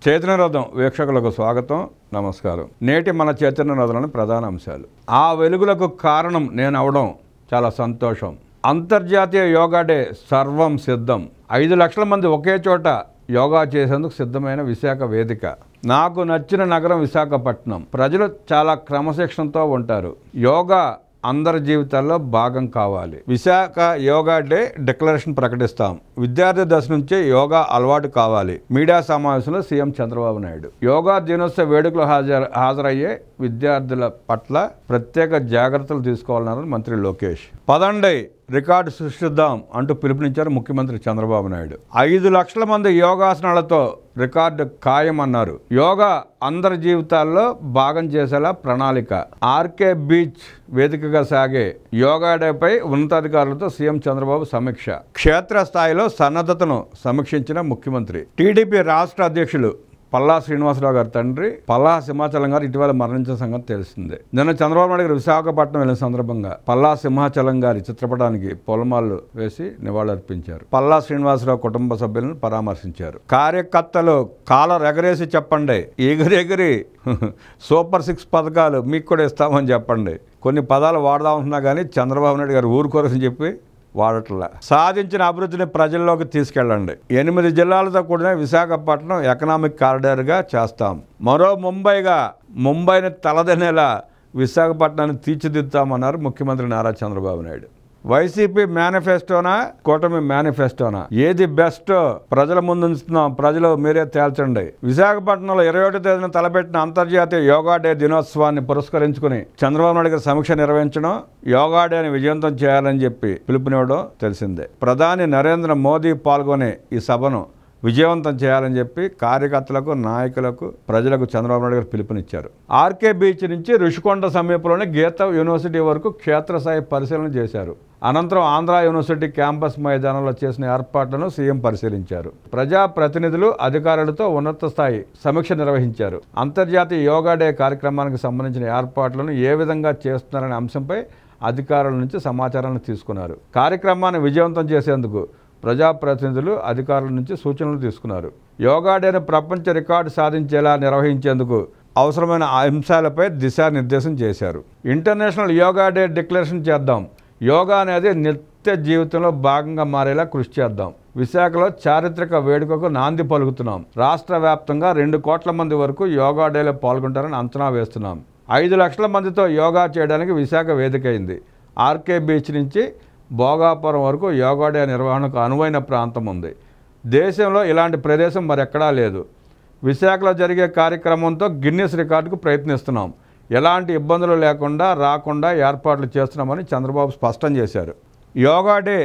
చైతన్య రథం వీక్షకులకు స్వాగతం, నమస్కారం. నేటి మన చైతన్య రథంలోని ప్రధాన అంశాలు. ఆ వెలుగులకు కారణం నేను అవడం చాలా సంతోషం. అంతర్జాతీయ యోగా డే సర్వం సిద్ధం. 5 లక్షల మంది ఒకే చోట యోగా చేసేందుకు సిద్ధమైన విశాఖ వేదిక. నాకు నచ్చిన నగరం విశాఖపట్నం. ప్రజలు చాలా క్రమశిక్షణతో ఉంటారు. యోగా అందరి జీవితాల్లో భాగం కావాలి. విశాఖ యోగా డే డిక్లరేషన్ ప్రకటిస్తాం. విద్యార్థి దశ నుంచే యోగా అలవాటు కావాలి. మీడియా సమావేశంలో సీఎం చంద్రబాబు నాయుడు. యోగా దినోత్సవ వేడుకలు హాజరయ్యే విద్యార్థుల పట్ల ప్రత్యేక జాగ్రత్తలు తీసుకోవాలన్నారు మంత్రి లోకేష్. పదండి రికార్డు సృష్టిద్దాం అంటూ పిలుపునిచ్చారు ముఖ్యమంత్రి చంద్రబాబు నాయుడు. 5 లక్షల మంది యోగాసనాలతో రికార్డు ఖాయం అన్నారు. యోగా అందరి జీవితాల్లో భాగం చేసేలా ప్రణాళిక. ఆర్కే బీచ్ వేదికగా సాగే యోగా డేపై ఉన్నతాధికారులతో సీఎం చంద్రబాబు సమీక్ష. క్షేత్రస్థాయిలో సన్నద్ధతను సమీక్షించిన ముఖ్యమంత్రి. టీడీపీ రాష్ట్ర అధ్యక్షులు పల్లా శ్రీనివాసరావు గారి తండ్రి పల్లా సింహాచలం గారు ఇటీవల మరణించిన సంగతి తెలిసిందే. నిన్న చంద్రబాబు నాయుడు గారు విశాఖపట్నం వెళ్ళిన సందర్భంగా పల్లా సింహాచలం గారి చిత్రపటానికి పూలమాలలు వేసి నివాళులర్పించారు. పల్లా శ్రీనివాసరావు కుటుంబ సభ్యులను పరామర్శించారు. కార్యకర్తలు కాలర్ ఎగరేసి చెప్పండి, ఎగిరెగిరి సూపర్ 6 పథకాలు మీకు కూడా ఇస్తామని చెప్పండి. కొన్ని పదాలు వాడదామంటున్నా కానీ చంద్రబాబు నాయుడు గారు ఊరుకోరని చెప్పి వాడట్లా. సాధించిన అభివృద్ధిని ప్రజల్లోకి తీసుకెళ్ళండి. 8 జిల్లాలతో కూడిన విశాఖపట్నం ఎకనామిక్ కారిడార్గా చేస్తాం. మరో ముంబైని తలదనేలా విశాఖపట్నాన్ని తీర్చిదిద్దామన్నారు ముఖ్యమంత్రి నారా చంద్రబాబు నాయుడు. వైసీపీ మేనిఫెస్టోనా, కూటమి మేనిఫెస్టోనా, ఏది బెస్ట్ ప్రజల ముందు ఉంచుతున్నాం, ప్రజలు మీరే తేల్చండి. విశాఖపట్నంలో 21వ తేదీన తలపెట్టిన అంతర్జాతీయ యోగా డే దినోత్సవాన్ని పురస్కరించుకుని చంద్రబాబు నాయుడు గారు సమీక్ష నిర్వహించడం, యోగా డేని విజయవంతం చేయాలని చెప్పి పిలుపునివ్వడం తెలిసిందే. ప్రధాని నరేంద్ర మోదీ పాల్గొనే ఈ సభను విజయవంతం చేయాలని చెప్పి కార్యకర్తలకు, నాయకులకు, ప్రజలకు చంద్రబాబు నాయుడు గారు పిలుపునిచ్చారు. ఆర్కే బీచ్ నుంచి ఋషికొండ సమీపంలోని గీత యూనివర్సిటీ వరకు క్షేత్రస్థాయి పరిశీలన చేశారు. అనంతరం ఆంధ్ర యూనివర్సిటీ క్యాంపస్ మైదానంలో చేసిన ఏర్పాట్లను సీఎం పరిశీలించారు. ప్రజాప్రతినిధులు, అధికారులతో ఉన్నత స్థాయి సమీక్ష నిర్వహించారు. అంతర్జాతీయ యోగా డే కార్యక్రమానికి సంబంధించిన ఏర్పాట్లను ఏ విధంగా చేస్తున్నారనే అంశంపై అధికారుల నుంచి సమాచారాన్ని తీసుకున్నారు. కార్యక్రమాన్ని విజయవంతం చేసేందుకు ప్రజాప్రతినిధులు, అధికారుల నుంచి సూచనలు తీసుకున్నారు. యోగా డేను ప్రపంచ రికార్డు సాధించేలా నిర్వహించేందుకు అవసరమైన అంశాలపై దిశానిర్దేశం చేశారు. ఇంటర్నేషనల్ యోగా డే డిక్లరేషన్ చేద్దాం. యోగా అనేది నిత్య జీవితంలో భాగంగా మారేలా కృషి చేద్దాం. విశాఖలో చారిత్రక వేడుకకు నాంది పలుకుతున్నాం. రాష్ట్ర వ్యాప్తంగా 2 కోట్ల మంది వరకు యోగా డేలో పాల్గొంటారని అంచనా వేస్తున్నాం. 5 లక్షల మందితో యోగా చేయడానికి విశాఖ వేదికైంది. ఆర్కే బీచ్ నుంచి భోగాపురం వరకు యోగా డే నిర్వహణకు అనువైన ప్రాంతం ఉంది. దేశంలో ఇలాంటి ప్రదేశం మరెక్కడా లేదు. విశాఖలో జరిగే కార్యక్రమంతో గిన్నిస్ రికార్డుకు ప్రయత్నిస్తున్నాం. ఎలాంటి ఇబ్బందులు రాకుండా ఏర్పాట్లు చేస్తున్నామని చంద్రబాబు స్పష్టం చేశారు. యోగా డే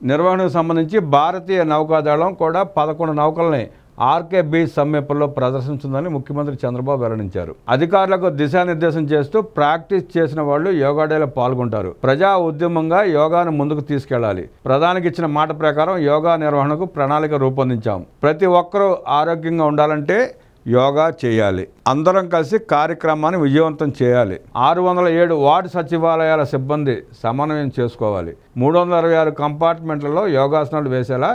నిర్వహణకు సంబంధించి భారతీయ నౌకాదళం కూడా 11 నౌకల్ని ఆర్కే బీచ్ సమీపంలో ప్రదర్శించిందని ముఖ్యమంత్రి చంద్రబాబు వెల్లడించారు. అధికారులకు దిశానిర్దేశం చేస్తూ ప్రాక్టీస్ చేసిన వాళ్ళు యోగా డేలో పాల్గొంటారు. ప్రజా ఉద్యమంగా యోగాను ముందుకు తీసుకెళ్లాలి. ప్రధానికి ఇచ్చిన మాట ప్రకారం యోగా నిర్వహణకు ప్రణాళిక రూపొందించాం. ప్రతి ఒక్కరూ ఆరోగ్యంగా ఉండాలంటే యోగా చేయాలి. అందరం కలిసి కార్యక్రమాన్ని విజయవంతం చేయాలి. 607 వార్డు సచివాలయాల సిబ్బంది సమన్వయం చేసుకోవాలి. 326 కంపార్ట్మెంట్లలో యోగాసనాలు వేసేలా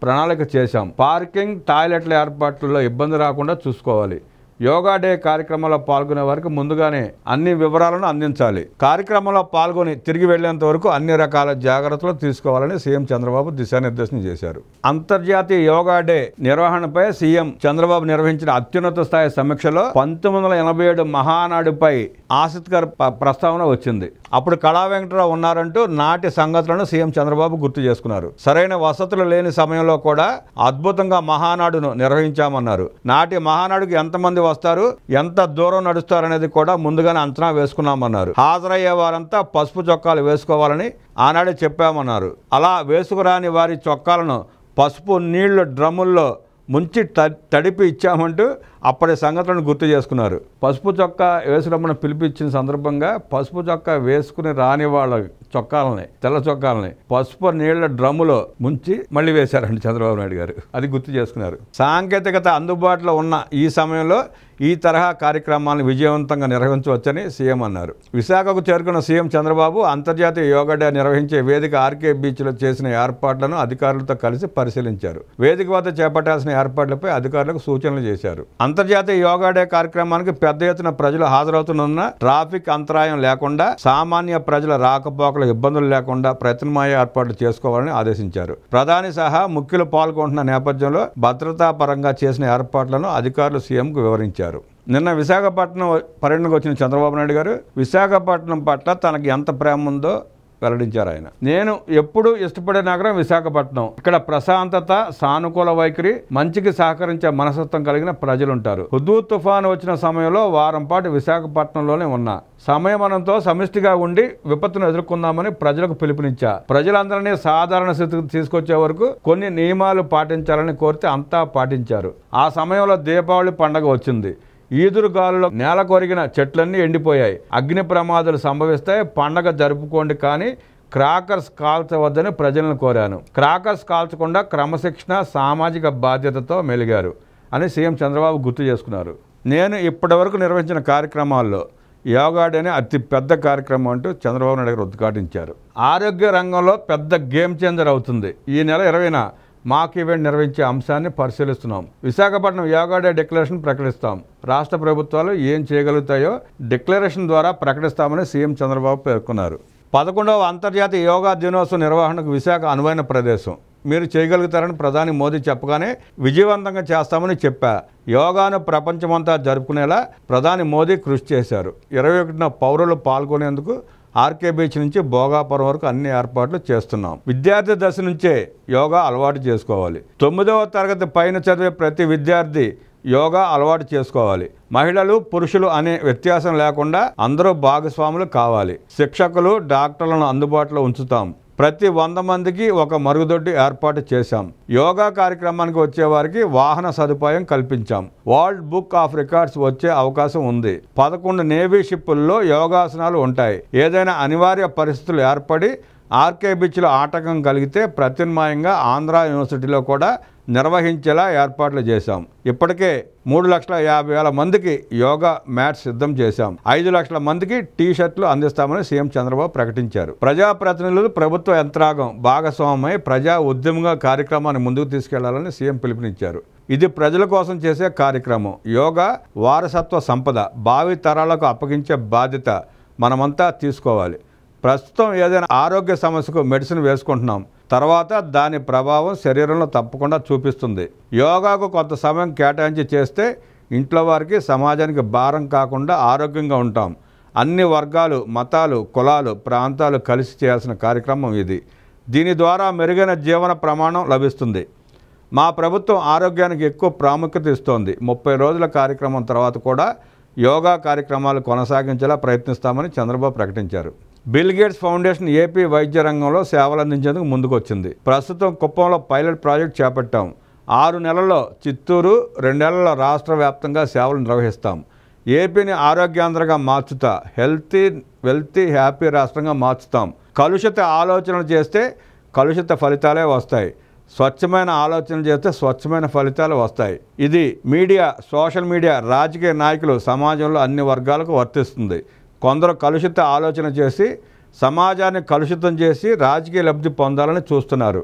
ప్రణాళిక చేశాం. పార్కింగ్, టాయిలెట్ల ఏర్పాట్లలో ఇబ్బంది రాకుండా చూసుకోవాలి. యోగా డే కార్యక్రమంలో పాల్గొనే వారికి ముందుగానే అన్ని వివరాలను అందించాలి. కార్యక్రమంలో పాల్గొని తిరిగి వెళ్లేంత వరకు అన్ని రకాల జాగ్రత్తలు తీసుకోవాలని సీఎం చంద్రబాబు దిశానిర్దేశం చేశారు. అంతర్జాతీయ యోగా డే నిర్వహణపై సీఎం చంద్రబాబు నిర్వహించిన అత్యున్నత స్థాయి సమీక్షలో 1987 మహానాడుపై ఆసక్తికర ప్రస్తావన వచ్చింది. అప్పుడు కళా వెంకటరావు ఉన్నారంటూ నాటి సంగతులను సీఎం చంద్రబాబు గుర్తు చేసుకున్నారు. సరైన వసతులు లేని సమయంలో కూడా అద్భుతంగా మహానాడును నిర్వహించామన్నారు. నాటి మహానాడుకు ఎంతమంది వస్తారు, ఎంత దూరం నడుస్తారు అనేది కూడా ముందుగానే అంచనా వేసుకున్నామన్నారు. హాజరయ్యే వారంతా పసుపు చొక్కాలు వేసుకోవాలని ఆనాడే చెప్పామన్నారు. అలా వేసుకురాని వారి చొక్కాలను పసుపు నీళ్లు డ్రమ్ముల్లో ముంచి తడిపి ఇచ్చామంటూ అప్పటి సంగతులను గుర్తు చేసుకున్నారు. పసుపు చొక్కా వేసుకురమ్మని పిలిపించిన సందర్భంగా పసుపు చొక్కా వేసుకుని రాని వాళ్ళ చొక్కాలని, తెల్ల చొక్కాలని పసుపు నీళ్ల డ్రమ్ములో ముంచి మళ్ళీ వేశారండి చంద్రబాబు నాయుడు గారు. అది గుర్తు చేసుకున్నారు. సాంకేతికత అందుబాటులో ఉన్న ఈ సమయంలో ఈ తరహా కార్యక్రమాలను విజయవంతంగా నిర్వహించవచ్చని సీఎం అన్నారు. విశాఖకు చేరుకున్న సీఎం చంద్రబాబు అంతర్జాతీయ యోగా డే నిర్వహించే వేదిక ఆర్కే బీచ్లో చేసిన ఏర్పాట్లను అధికారులతో కలిసి పరిశీలించారు. వేదిక వద్ద చేపట్టాల్సిన ఏర్పాట్లపై అధికారులకు సూచనలు చేశారు. అంతర్జాతీయ యోగా డే కార్యక్రమానికి పెద్ద ఎత్తున ప్రజలు హాజరవుతున్న ట్రాఫిక్ అంతరాయం లేకుండా, సామాన్య ప్రజల రాకపోకల ఇబ్బందులు లేకుండా ప్రత్యామ్నాయ ఏర్పాట్లు చేసుకోవాలని ఆదేశించారు. ప్రధాని సహా ముఖ్యులు పాల్గొంటున్న నేపథ్యంలో భద్రతా పరంగా చేసిన ఏర్పాట్లను అధికారులు సీఎంకు వివరించారు. నిన్న విశాఖపట్నం పర్యటనకు వచ్చిన చంద్రబాబు నాయుడు గారు విశాఖపట్నం పట్ల తనకి ఎంత ప్రేమ ఉందో వెల్లడించారు. ఆయన, నేను ఎప్పుడూ ఇష్టపడే నగరం విశాఖపట్నం. ఇక్కడ ప్రశాంతత, సానుకూల వైఖరి, మంచికి సహకరించే మనస్తత్వం కలిగిన ప్రజలుంటారు. హుదూద్ తుఫాను వచ్చిన సమయంలో వారం పాటు విశాఖపట్నంలోనే ఉన్నా. సమయమనంతో సమిష్టిగా ఉండి విపత్తును ఎదుర్కొందామని ప్రజలకు పిలుపునిచ్చా. ప్రజలందరినీ సాధారణ స్థితికి తీసుకొచ్చే వరకు కొన్ని నియమాలు పాటించాలని కోరితే అంతా పాటించారు. ఆ సమయంలో దీపావళి పండగ వచ్చింది. ఈదురుగాలులో నేల కొరిగిన చెట్లన్నీ ఎండిపోయాయి. అగ్ని ప్రమాదాలు సంభవిస్తాయి. పండగ జరుపుకోండి, కానీ క్రాకర్స్ కాల్చవద్దని ప్రజలను కోరాను. క్రాకర్స్ కాల్చకుండా క్రమశిక్షణ, సామాజిక బాధ్యతతో మెలిగారు అని సీఎం చంద్రబాబు గుర్తు చేసుకున్నారు. నేను ఇప్పటివరకు నిర్వహించిన కార్యక్రమాల్లో యోగా డే అతి పెద్ద కార్యక్రమం అంటూ చంద్రబాబు నాయుడు గారు ఉద్ఘాటించారు. ఆరోగ్య రంగంలో పెద్ద గేమ్ చేంజర్ అవుతుంది. ఈ నెల 20న మాక్ ఈవెంట్ నిర్వహించే అంశాన్ని పరిశీలిస్తున్నాం. విశాఖపట్నం యోగా డే డిక్లరేషన్ ప్రకటిస్తాం. రాష్ట్ర ప్రభుత్వాలు ఏం చేయగలుగుతాయో డిక్లరేషన్ ద్వారా ప్రకటిస్తామని సీఎం చంద్రబాబు పేర్కొన్నారు. 11వ అంతర్జాతీయ యోగా దినోత్సవం నిర్వహణకు విశాఖ అనువైన ప్రదేశం. మీరు చేయగలుగుతారని ప్రధాని మోదీ చెప్పగానే విజయవంతంగా చేస్తామని చెప్పా. యోగాను ప్రపంచమంతా జరుపుకునేలా ప్రధాని మోదీ కృషి చేశారు. 21న పౌరులు పాల్గొనేందుకు ఆర్కే బీచ్ నుంచి భోగాపురం వరకు అన్ని ఏర్పాట్లు చేస్తున్నాం. విద్యార్థి దశ నుంచే యోగా అలవాటు చేసుకోవాలి. 9వ తరగతి పైన చదివే ప్రతి విద్యార్థి యోగా అలవాటు చేసుకోవాలి. మహిళలు, పురుషులు అనే వ్యత్యాసం లేకుండా అందరూ భాగస్వాములు కావాలి. శిక్షకులు, డాక్టర్లను అందుబాటులో ఉంచుతాం. ప్రతి 100 మందికి ఒక మరుగుదొడ్డి ఏర్పాటు చేశాం. యోగా కార్యక్రమానికి వచ్చే వారికి వాహన సదుపాయం కల్పించాం. వరల్డ్ బుక్ ఆఫ్ రికార్డ్స్ వచ్చే అవకాశం ఉంది. 11 నేవీ షిప్పుల్లో యోగాసనాలు ఉంటాయి. ఏదైనా అనివార్య పరిస్థితులు ఏర్పడి ఆర్కే బీచ్లో ఆటంకం కలిగితే ప్రత్యామ్నాయంగా ఆంధ్ర యూనివర్సిటీలో కూడా నిర్వహించేలా ఏర్పాట్లు చేశాం. ఇప్పటికే 3,50,000 మందికి యోగా మ్యాట్స్ సిద్ధం చేశాం. 5 లక్షల మందికి టీ-షర్ట్లు అందిస్తామని సీఎం చంద్రబాబు ప్రకటించారు. ప్రజాప్రతినిధులు, ప్రభుత్వ యంత్రాంగం భాగస్వామ్యమై ప్రజా ఉద్యమంగా కార్యక్రమాన్ని ముందుకు తీసుకెళ్లాలని సీఎం పిలుపునిచ్చారు. ఇది ప్రజల కోసం చేసే కార్యక్రమం. యోగా వారసత్వ సంపద. భావి తరాలకు అప్పగించే బాధ్యత మనమంతా తీసుకోవాలి. ప్రస్తుతం ఏదైనా ఆరోగ్య సమస్యకు మెడిసిన్ వేసుకుంటున్నాం. తర్వాత దాని ప్రభావం శరీరంలో తప్పకుండా చూపిస్తుంది. యోగాకు కొంత సమయం కేటాయించి చేస్తే ఇంట్లో వారికి, సమాజానికి భారం కాకుండా ఆరోగ్యంగా ఉంటాం. అన్ని వర్గాలు, మతాలు, కులాలు, ప్రాంతాలు కలిసి చేయాల్సిన కార్యక్రమం ఇది. దీని ద్వారా మెరుగైన జీవన ప్రమాణం లభిస్తుంది. మా ప్రభుత్వం ఆరోగ్యానికి ఎక్కువ ప్రాముఖ్యత ఇస్తోంది. 30 రోజుల కార్యక్రమం తర్వాత కూడా యోగా కార్యక్రమాలు కొనసాగించేలా ప్రయత్నిస్తామని చంద్రబాబు ప్రకటించారు. బిల్ గేట్స్ ఫౌండేషన్ ఏపీ వైద్య రంగంలో సేవలు అందించేందుకు ముందుకొచ్చింది. ప్రస్తుతం కుప్పంలో పైలట్ ప్రాజెక్ట్ చేపట్టాం. 6 నెలల్లో చిత్తూరు, 2 నెలల్లో రాష్ట్ర వ్యాప్తంగా సేవలు నిర్వహిస్తాం. ఏపీని ఆరోగ్యాంధ్రగా మార్చుతా. వెల్తీ, హ్యాపీ రాష్ట్రంగా మార్చుతాం. కలుషిత ఆలోచనలు చేస్తే కలుషిత ఫలితాలే వస్తాయి. స్వచ్ఛమైన ఆలోచనలు చేస్తే స్వచ్ఛమైన ఫలితాలు వస్తాయి. ఇది మీడియా, సోషల్ మీడియా, రాజకీయ నాయకులు, సమాజంలో అన్ని వర్గాలకు వర్తిస్తుంది. కొందరు కలుషిత ఆలోచన చేసి సమాజాన్ని కలుషితం చేసి రాజకీయ లబ్ధి పొందాలని చూస్తున్నారు.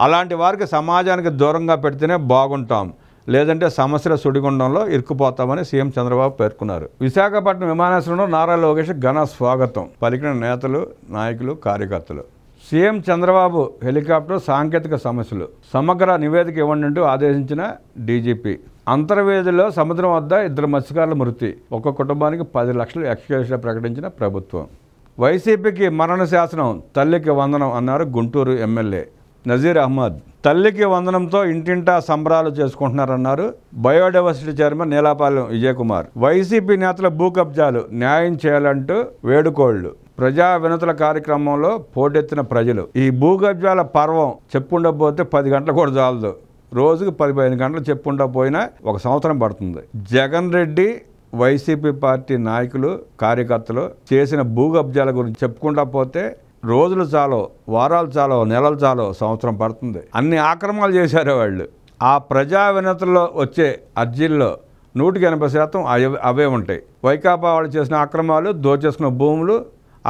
అలాంటి వారికి సమాజానికి దూరంగా పెడితేనే బాగుంటాం, లేదంటే సమస్యల సుడిగుండంలో ఇరుక్కుపోతామని సీఎం చంద్రబాబు పేర్కొన్నారు. విశాఖపట్నం విమానాశ్రయంలో నారా లోకేష్ ఘన స్వాగతం పలికిన నేతలు, నాయకులు, కార్యకర్తలు. సీఎం చంద్రబాబు హెలికాప్టర్ సాంకేతిక సమస్యలు సమగ్ర నివేదిక ఇవ్వండి అంటూ ఆదేశించిన డీజీపీ. అంతర్వేదిలో సముద్రం వద్ద 2 మత్స్యకారుల మృతి. ఒక్క కుటుంబానికి 10 లక్షలు ఎక్స్గ్రేషియా ప్రకటించిన ప్రభుత్వం. వైసీపీకి మరణ శాసనం, తల్లికి వందనం అన్నారు గుంటూరు ఎమ్మెల్యే నజీర్ అహ్మద్. తల్లికి వందనంతో ఇంటింటా సంబరాలు చేసుకుంటున్నారన్నారు biodiversity chairman Neelapalem Vijay Kumar. YCP నేతల భూ కబ్జాలు న్యాయం చేయాలంటూ వేడుకోళ్లు. ప్రజా వినతుల కార్యక్రమంలో పోటెత్తిన ప్రజలు. ఈ భూ కబ్జాల పర్వం చెప్పుండకపోతే 10 గంటలు కూడా చాలదు. రోజుకు 15 గంటలు చెప్పుండకపోయినా 1 సంవత్సరం పడుతుంది. జగన్ రెడ్డి, వైసీపీ పార్టీ నాయకులు, కార్యకర్తలు చేసిన భూ కబ్జాల గురించి చెప్పుకుంటా పోతే రోజులు చాలో, వారాలు చాలో, నెలలు చాలో, సంవత్సరం పడుతుంది. అన్ని ఆక్రమణలు చేశారు వాళ్ళు. ఆ ప్రజా వినతుల్లో వచ్చే అర్జీల్లో 180% అవే ఉంటాయి. వైకాపా వాళ్ళు చేసిన అక్రమాలు, దోచేసుకున్న భూములు,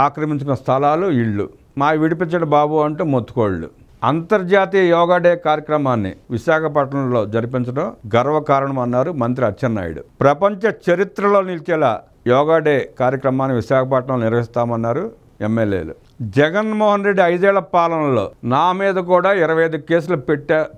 ఆక్రమించుకున్న స్థలాలు, ఇళ్ళు. మా విడిపించండి బాబు అంటూ మొత్తుకోళ్ళు. అంతర్జాతీయ యోగా డే కార్యక్రమాన్ని విశాఖపట్నంలో జరిపించడం గర్వకారణం అన్నారు మంత్రి అచ్చెన్నాయుడు. ప్రపంచ చరిత్రలో నిలిచేలా యోగా డే కార్యక్రమాన్ని విశాఖపట్నంలో నిర్వహిస్తామన్నారు ఎమ్మెల్యేలు. జగన్మోహన్ రెడ్డి 5 ఏళ్ల పాలనలో నా మీద కూడా 25 కేసులు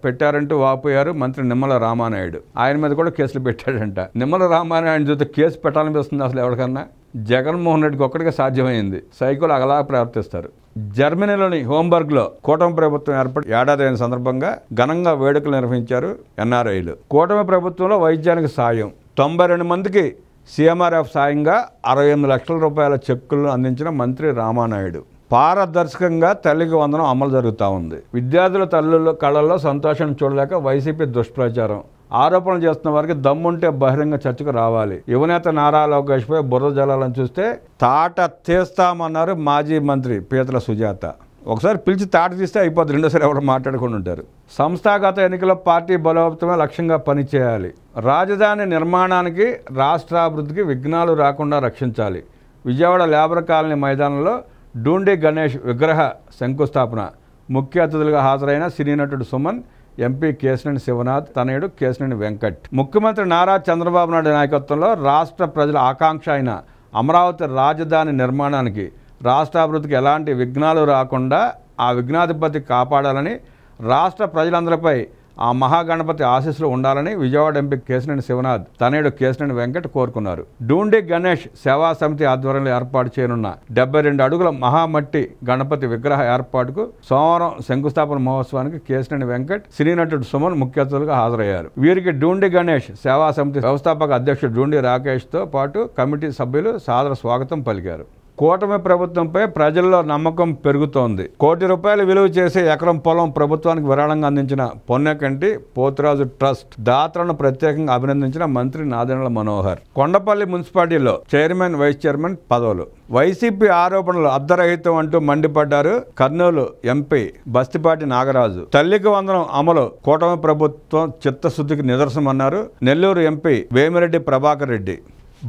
పెట్టారంటూ వాపోయారు మంత్రి నిమ్మల రామానాయుడు. ఆయన మీద కూడా కేసులు పెట్టాడంట. నిమ్మల రామానాయుడు చూస్తే కేసు పెట్టాలనిపిస్తుంది అసలు ఎవరికన్నా. జగన్మోహన్ రెడ్డికి ఒక్కడికే సాధ్యమైంది. సైకోలు అలా ప్రవర్తిస్తారు. జర్మనీలోని హోంబర్గ్లో కూటమి ప్రభుత్వం ఏర్పడి ఏడాది అయిన సందర్భంగా ఘనంగా వేడుకలు నిర్వహించారు ఎన్ఆర్ఐలు. కూటమి ప్రభుత్వంలో వైద్యానికి సాయం 92 మందికి సీఎంఆర్ఎఫ్ సాయంగా 68 లక్షల రూపాయల చెక్కులను అందించిన మంత్రి రామానాయుడు. పారదర్శకంగా తల్లికి వందనం అమలు జరుగుతూ ఉంది. విద్యార్థుల తల్లుల కళ్ళల్లో సంతోషం చూడలేక వైసీపీ దుష్ప్రచారం. ఆరోపణలు చేస్తున్న వారికి దమ్ముంటే బహిరంగ చర్చకు రావాలి. యువనేత నారా లోకేష్ పై బురద జలాలను చూస్తే తాట తీస్తామన్నారు మాజీ మంత్రి పీతల సుజాత. ఒకసారి పిలిచి తాట తీస్తే అయిపోతుంది, రెండోసారి ఎవరు మాట్లాడుకుని ఉంటారు. సంస్థాగత ఎన్నికల పార్టీ బలోపేతమే లక్ష్యంగా పనిచేయాలి. రాజధాని నిర్మాణానికి, రాష్ట్రాభివృద్ధికి విఘ్నాలు రాకుండా రక్షించాలి. విజయవాడ లేబర్ కాలనీ మైదానంలో డూండి గణేష్ విగ్రహ శంకుస్థాపన. ముఖ్య అతిథులుగా హాజరైన సినీ నటుడు సుమన్, ఎంపీ కేశినేని శివనాథ్ తనయుడు కేశినేని వెంకట్. ముఖ్యమంత్రి నారా చంద్రబాబు నాయుడు నాయకత్వంలో రాష్ట్ర ప్రజల ఆకాంక్ష అయిన అమరావతి రాజధాని నిర్మాణానికి, రాష్ట్రాభివృద్ధికి ఎలాంటి విఘ్నాలు రాకుండా ఆ విఘ్నాధిపతి కాపాడాలని, రాష్ట్ర ప్రజలందరిపై ఆ మహాగణపతి ఆశీస్సులు ఉండాలని విజయవాడ ఎంపీ కేశినేని శివనాథ్ తనయుడు కేశినేని వెంకట్ కోరుకున్నారు. డూండి గణేష్ సేవా సమితి ఆధ్వర్యంలో ఏర్పాటు చేయనున్న 72 అడుగుల మహామట్టి గణపతి విగ్రహ ఏర్పాటుకు సోమవారం శంకుస్థాపన మహోత్సవానికి కేశినేని వెంకట్, సినీ నటుడు సుమన్ ముఖ్య అతిథులుగా హాజరయ్యారు. వీరికి డూండి గణేష్ సేవా సమితి వ్యవస్థాపక అధ్యక్షుడు డూండి రాకేష్తో పాటు కమిటీ సభ్యులు సాదర స్వాగతం పలికారు. కూటమి ప్రభుత్వంపై ప్రజల్లో నమ్మకం పెరుగుతోంది. ₹1 కోటి విలువ చేసే ఎకరం పొలం ప్రభుత్వానికి విరాళంగా అందించిన పొన్నకంటి పోతురాజు ట్రస్ట్ దాతలను ప్రత్యేకంగా అభినందించిన మంత్రి నాదెండ్ల మనోహర్. కొండపల్లి మున్సిపాలిటీలో చైర్మన్, వైస్ చైర్మన్ పదవులు. వైసీపీ ఆరోపణలు అర్ధరహితం అంటూ మండిపడ్డారు కర్నూలు ఎంపీ బస్తిపాటి నాగరాజు. తల్లికి వందనం అమలు కూటమి ప్రభుత్వం చిత్తశుద్ధికి నిదర్శనమన్నారు నెల్లూరు ఎంపీ వేమిరెడ్డి ప్రభాకర్ రెడ్డి.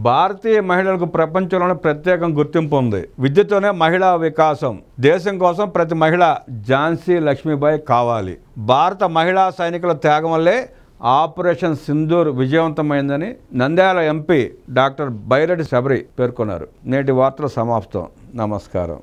భారతీయ మహిళలకు ప్రపంచంలోనే ప్రత్యేక గుర్తింపు ఉంది. విద్యతోనే మహిళా వికాసం. దేశం కోసం ప్రతి మహిళ ఝాన్సీ లక్ష్మీబాయి కావాలి. భారత మహిళా సైనికుల త్యాగం వల్లే ఆపరేషన్ సింధూర్ విజయవంతమైందని నంద్యాల ఎంపీ డాక్టర్ బైరెడ్డి శబరి పేర్కొన్నారు. నేటి వార్తలు సమాప్తం. నమస్కారం.